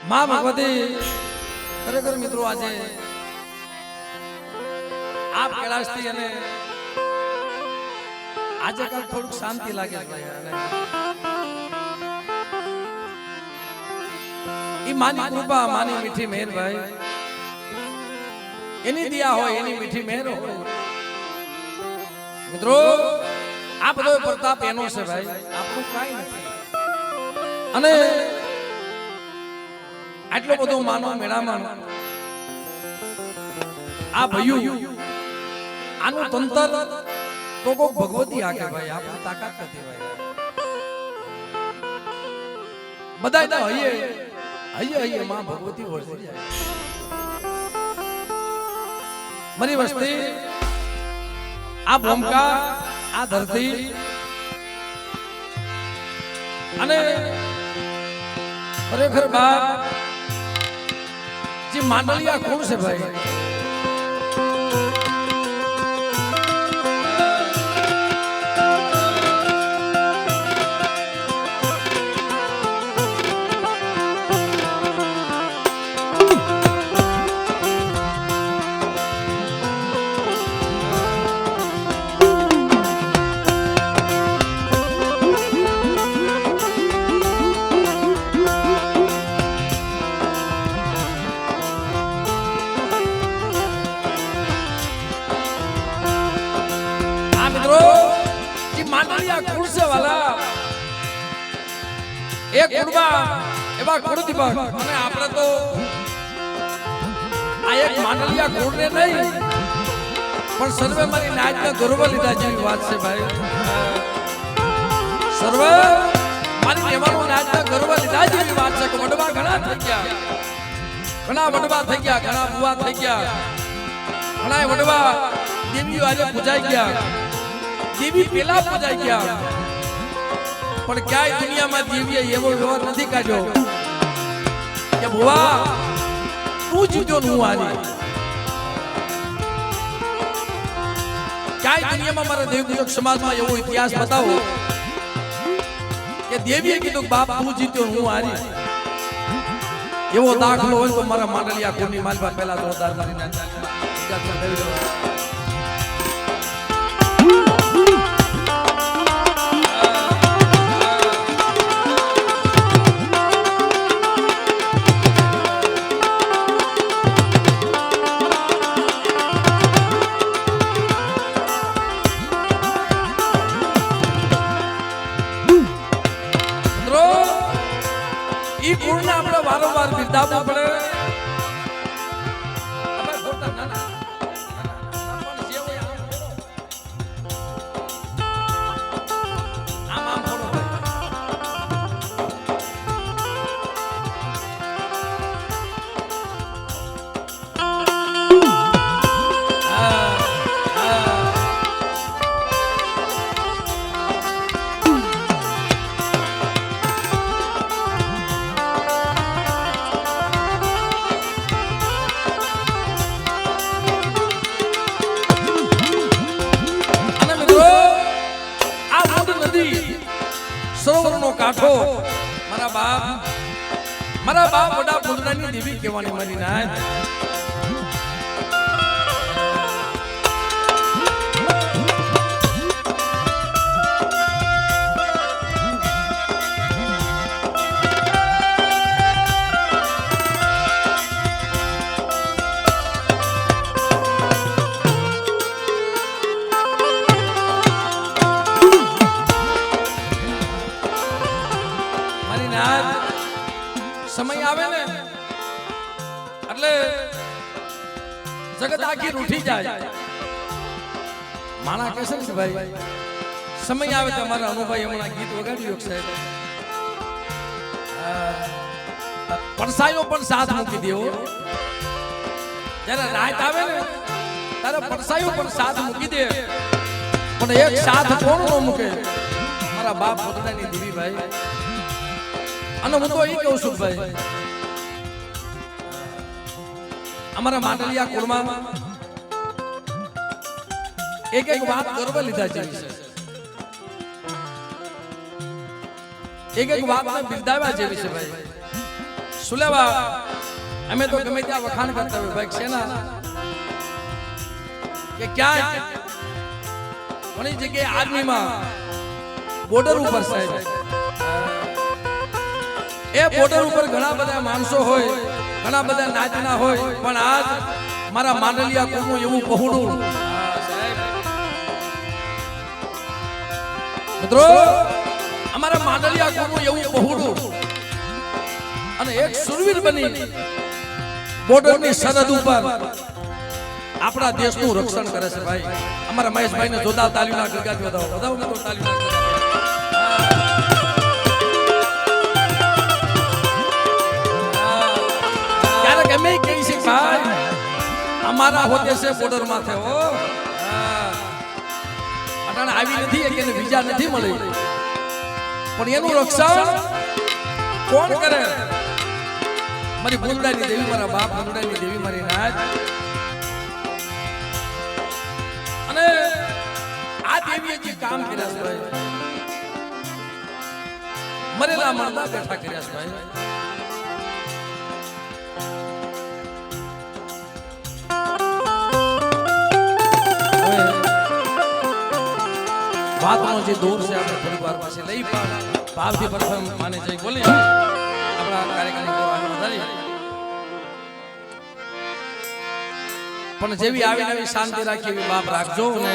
માં ભગવતી ખરેખર મિત્રો આજે આપ કૈલાશથી અને આજે કાલ થોડુંક શાંતિ લાગે છે અને ઈ માની કૃપા માની મીઠી મહેર ભાઈ એની દિયા હોય એની મીઠી મહેર હોય મિત્રો આ બધો પ્રતાપ એનો છે ભાઈ આપણું કાઈ નથી અને આટલો બધો માનો મેળામાં આ ભયું આનું તંત્ર તો કોક ભગવતી આગે ભાઈ આપણી તાકાત નથી ભાઈ બધાય તો હૈયે હૈયે હૈયે માં ભગવતી વરસી જાય મારી વસ્તી આ ભૂમકા આ ધરતી અને ખરેખર બાપ જે માંડલિયા કોણ છે ભાઈ એક કુળબા એવા કુળદી અને આપણે તો આ એક માંડલિયા કુળને નહીં પણ સર્વે મારી નાચના ગર્વ લીધા જેવી વાત છે ભાઈ સર્વે મારી દેવાનો નાચના ગર્વ લીધા જેવી વાત છે કે વડવા ઘણા થઈ ગયા ઘણા વડવા થઈ ગયા ઘણા બુવા થઈ ગયા ઘણા વડવા દેવીઓ આજે પૂજાઈ ગયા દેવી પેલા પૂજાઈ ગયા પણ ક્યાંય દુનિયામાં દેવીએ એવો વ્યવહાર નથી કાઢ્યો કે ભુવા તું જીત્યો હું હારી ક્યાંય દુનિયામાં મારા દેવપૂજક સમાજમાં એવો ઇતિહાસ બતાવો કે દેવીએ કીધું બાપ તું જીત્યો હું હારી એવો દાખલો હોય તો મારા માંડલિયા કોની માલવા પહેલા જોરદાર કરીને ઈ ગુણને આપણે વારંવાર બિરદાવવું પડે સરોવરનો કાંઠો મારા બાપ વડા પુંજરાની દેવી કહેવાની મારી નાય સમય આવે ને એટલે જગત આખી રૂઠી જાય માણા કહેશે ને ભાઈ સમય આવે તો મારા અનુભાઈ હમણાં ગીત વગાડ્યું સાહેબ પડસાયો પણ સાથ મૂકી દેવો જ્યારે રાત આવે ને ત્યારે પડસાયો પણ સાથ મૂકી દે પણ એક સાથ કોણ ન મૂકે મારા બાપ પોતાની દેવી ભાઈ અને હું તો એ કહું છું ભાઈ અમારા માંડલિયા કુળમાં એક એક વાત ગર્વ લીધા જેવી છે એક એક વાત બિરદાવ્યા જેવી છે ભાઈ સુલેવા અમે તો ગમે ત્યાં વખાણ કરતા હોય ભાઈ સેના કે ક્યાં ઘણી જગ્યાએ આર્મીમાં બોર્ડર ઉપર સાહેબ એ બોર્ડર ઉપર ઘણા બધા માણસો હોય ઘણા બધા નાચના હોય પણ આજ મારા માંડલિયા કુળનું એવું પહોળું મિત્રો અમારા માંડલિયા કુળનું એવું પહોળું અને એક સુરવીર બની બોર્ડરની સરહદ ઉપર આપણા દેશનું રક્ષણ કરે છે ભાઈ અમારા મહેશભાઈને જોરદાર તાલીમના ગગડાટ વધાવો મિત્રો તાલીમના ક્યારેક અમે કહી છે ભાઈ અમારા હોતે છે બોર્ડર માથે હો અટાણે આવી નથી કે એને વિઝા નથી મળી પણ એનું રક્ષણ કોણ કરે મારી ભૂંડાની દેવી મારા બાપ ભૂંડાની દેવી મારી નાચ અને આ દેવીએ જે કામ કર્યા છે ભાઈ મરેલા મરદા બેઠા કર્યા છે ભાઈ વાતનો જે દોર છે આપણે થોડી વાર પાસે લઈ ભાવથી પ્રથમ માને જઈ બોલી આપણા કાર્યક્રમ આગળ વધારી પણ જેવી આવી નવી શાંતિ રાખી એવી બાપ રાખજો ને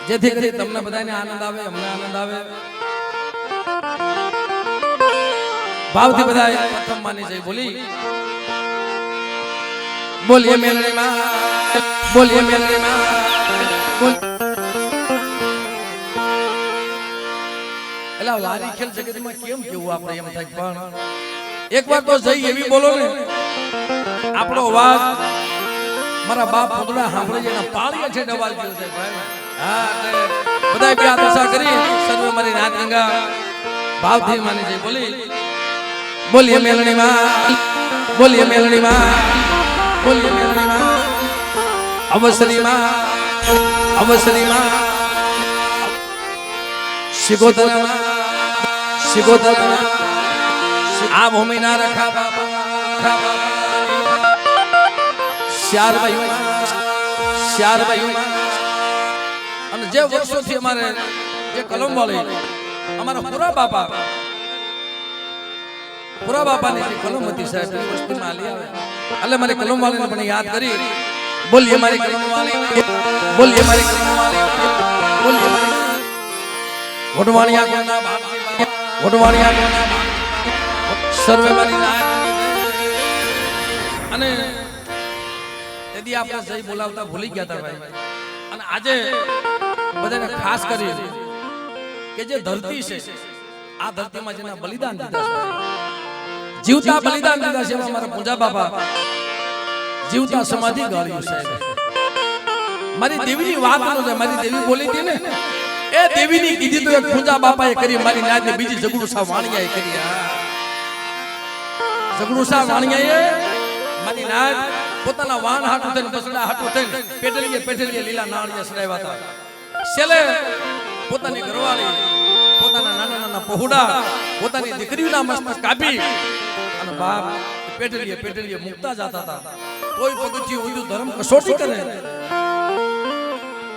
જેથી કરી તમને બધાને આનંદ આવે અમને આનંદ આવે ભાવથી બધા પ્રથમ માની જઈ બોલી બોલીએ મેલડી માં બોલીએ મેલડી માં એલા વારી ખેલ જગતમાં કેમ કેવું આપણે એમ થાય પણ એકવાર તો જઈ એવી બોલો ને આપણો અવાજ મારા બાપ પુતળા સાંભળી એના પાળિયા છે ડવાલ ગયો છે ભાઈ હા બધા બે આશા કરી સર્વ મારી નાત ગંગા ભાવથી માની જઈ બોલી બોલીએ મેલડી માં બોલીએ મેલડી માં બોલીએ મેલડી માં અવસરી માં અવસરી માં શિગોતરા શિગોતરા આ ભૂમિ ના રખા બાબા શ્યાર ભાઈ અને જે વર્ષોથી અમારે જે કલમ વાળી અમારા પુરા બાપાની જે કલમ હતી સાહેબ એ વસ્તુમાં આલી આવે એટલે મારી કલમ વાળીને પણ યાદ કરી બોલીએ મારી કલમ વાળી બોલીએ મારી કલમ વાળી બોલીએ વડવાણિયા ગોના વડવાણિયા ગોના સર્વે મારી નાય અને તેથી આપણે જઈ બોલાવતા ભૂલી ગયા હતા ભાઈ અને આજે બધાને ખાસ કરી કે જે ધરતી છે આ ધરતીમાં જેના બલિદાન દીધા છે જીવતા બલિદાન દીધા છે અમારા પૂજા બાપા જીવતા સમાધિ ગાળ્યું છે મારી દેવીની વાત નો છે મારી દેવી બોલી હતી ને એ દેવીની કીધી તો એક પૂજા બાપાએ કરી મારી નાજ ને બીજી જગડુસા વાણિયાએ કરી જગડુસા વાણિયાએ મારી નાજ પોતાના વાન હાટુ થઈને બસડા હાટુ થઈને પેટલીએ લીલા નાળિયા સડાવ્યા હતા છેલ્લે પોતાની ઘરવાળી પોતાના નાના નાના પહોડા પોતાની દીકરીના મસ્તક કાપી અને બાપ પેટલીએ મુકતા જતા હતા કોઈ પગથિયું ઊંધું ધર્મ કસોટી કરે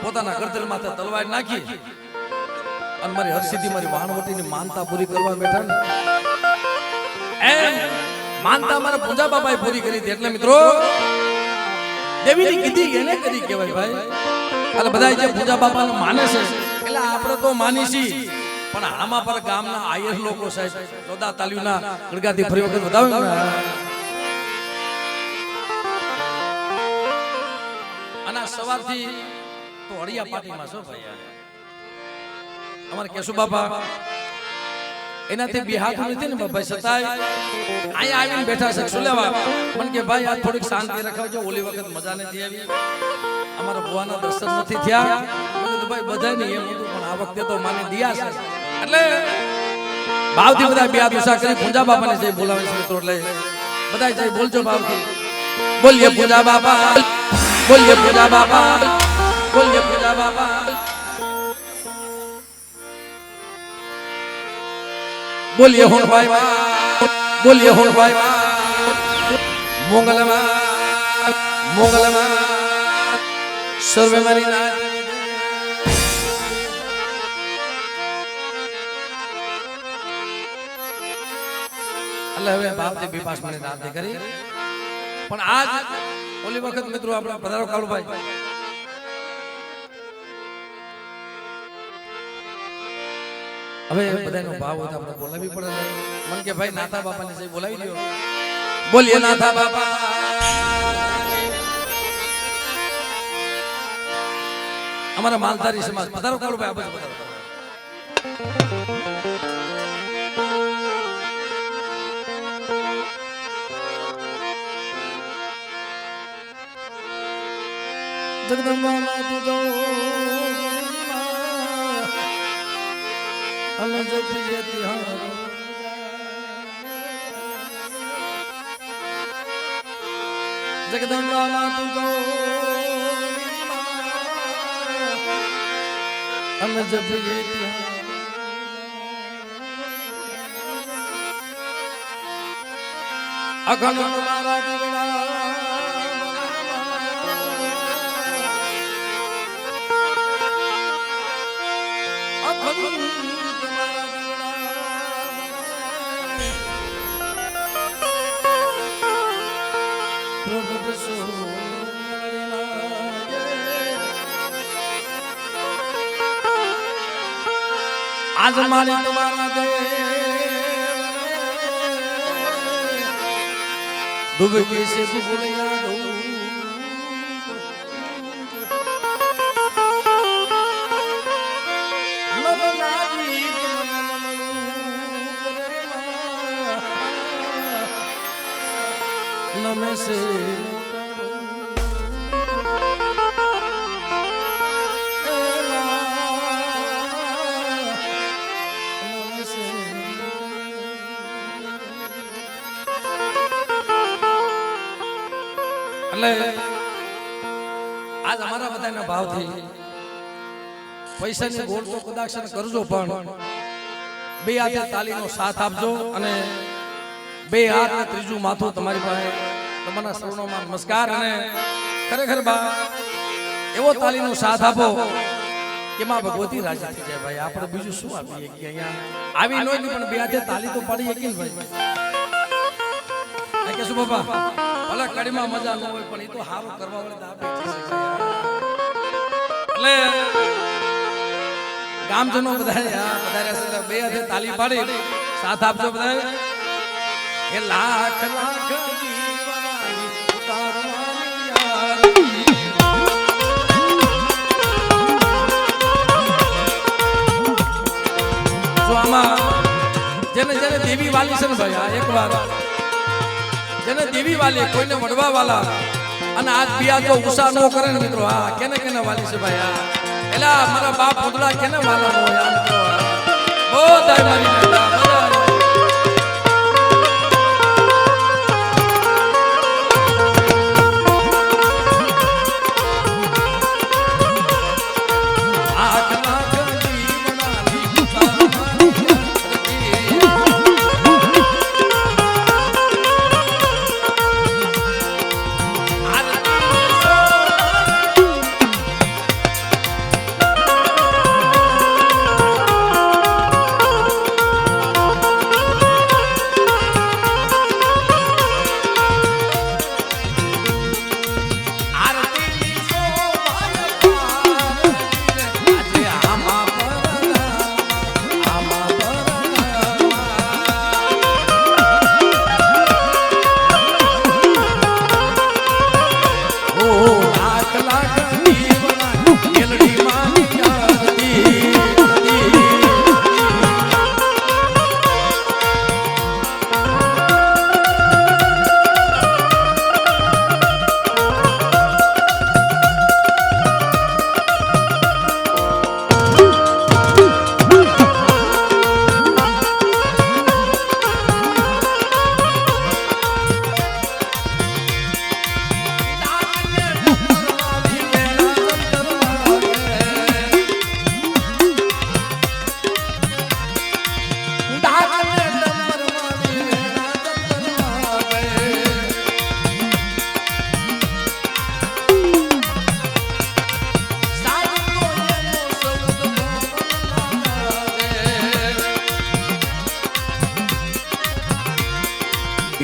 પોતાના ગરદન માથે તલવાર નાખી અને મારી હરસિદ્ધિ મારી વાણવટીની માનતા પૂરી કરવા બેઠા ને એમ માનતા મારા પૂજા બાપાએ પૂરી કરી હતી એટલે મિત્રો દેવીની કીધી એને કરી કહેવાય ભાઈ એટલે બધા જે પૂજા બાપાને માને છે એટલે આપણે તો માની છીએ પણ આમાં પર ગામના આયર લોકો સાહેબ જોદા તાલીના ગળગાથી ફરી વખત વધાવ્યું ને અને સવારથી તો અડિયા પાટીમાં છો ભાઈ અમારે કેશુ બાપા એનાથી બિહાતું નથી ને ભાઈ સતાય અહીંયા આવીને બેઠા છે શું લેવા પણ કે ભાઈ આ થોડીક શાંતિ રખાવજો ઓલી વખત મજા નથી આવી અમારા ભુવાના દર્શન નથી થયા તો ભાઈ બધાય નહીં એમ હતું પણ આ વખતે તો માની દિયા છે એટલે ભાવથી બધા બે હાથ ઉષા કરી પૂજા બાપાને જઈ બોલાવે છે મિત્રો એટલે બધા જઈ બોલજો ભાવથી બોલીએ પૂજા બાપા બોલીએ પૂજા બાપા બોલીએ પૂજા બાપા બોલીએ હું ભાઈ બોલીએ હું ભાઈ મોગલમાં મોગલમાં સર્વે મારી ના એટલે હવે ભાવથી વિપાસ મને નાદ કરી પણ આજ ઓલી વખત મિત્રો આપણા પધારો કાળુભાઈ હવે બધાનો ભાવ હોય તો આપણે બોલાવી પડે મન કે ભાઈ નાથા બાપાને જઈ બોલાવી દો બોલીએ નાથા બાપા અમારા માલધારી સમાજ પધારો કાળુભાઈ આ બધું પધારો જગદંબા તુજો અલજ પ્રિય તિહાર જગદંબા તુજો અલજ પ્રિય તિહાર અખંડ મારા દીવડા आज मारे तुम्हारा दे डूब के से बुलिया दो नमे से आज हमारा बधाना भाव थी पैसा ની ગોળ તો કદાચ કરજો પણ બે હાથે તાલીનો સાથ આપજો અને બે હાથ ને ત્રીજું માથું તમારી પાસે તમારા સર્વનો નમસ્કાર અને ખરેખર બા એવો તાલીનો સાથ આપો કે માં ભગવતી રાજી થઈ જાય ભાઈ આપણે બીજું શું આપીએ કે અહીંયા આવી ન હોય પણ બે હાથે તાલી તો પાડી એક ભાઈ આ કે શું બાપા ભલે કડીમાં મજા ન હોય પણ એ તો હારું કરવા વાળા આપે એટલે ગામજનો બધા બધા બે હાથે તાલી પાડી સાથ આપજો બધા એ લાખ લાખ દીવાની ઉતારવાની યારી જો આમાં જેને જેને દેવી વાલી છે ને ભાઈ આ એકવાર જેને દેવી વાલી કોઈને વડવા વાલા અને આજ બિયા જો ઉષા નો કરે ને મિત્રો હા કેને કેને વાલી છે ભાઈ આ એલા મારા બાપ પુતળા કેને વાલા નો હોય આ મિત્રો બધાય મારી બેટા બધાય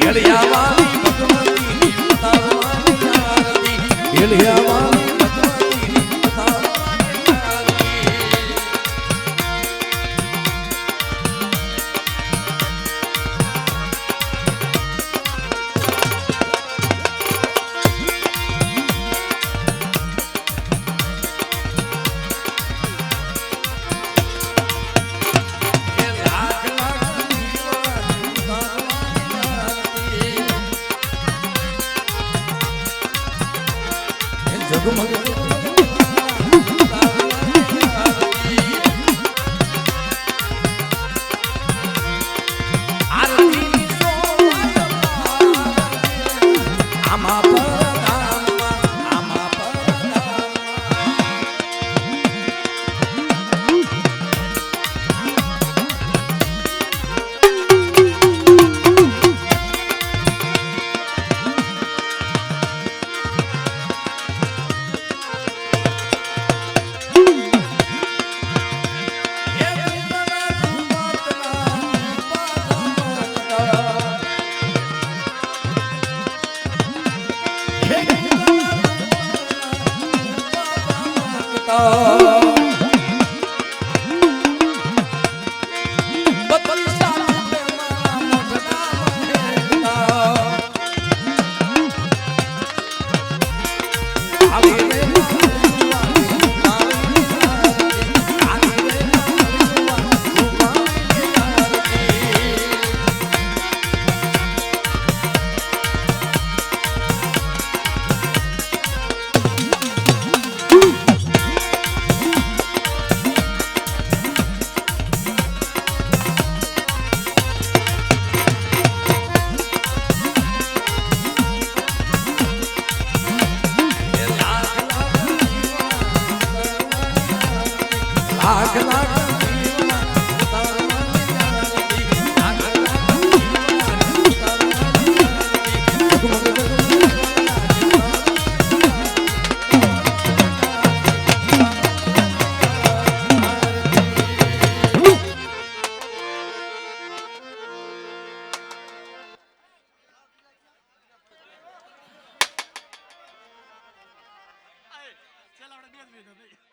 હેળિયાવાળી ભગવતીની પતારવાની આરતી હેળિયાવાળી ભગવતીની પતારવાની આરતી જગમગ આમાં પરધામમાં આમાં લાખ લાખ ચાલ આપણે 2 મિનિટ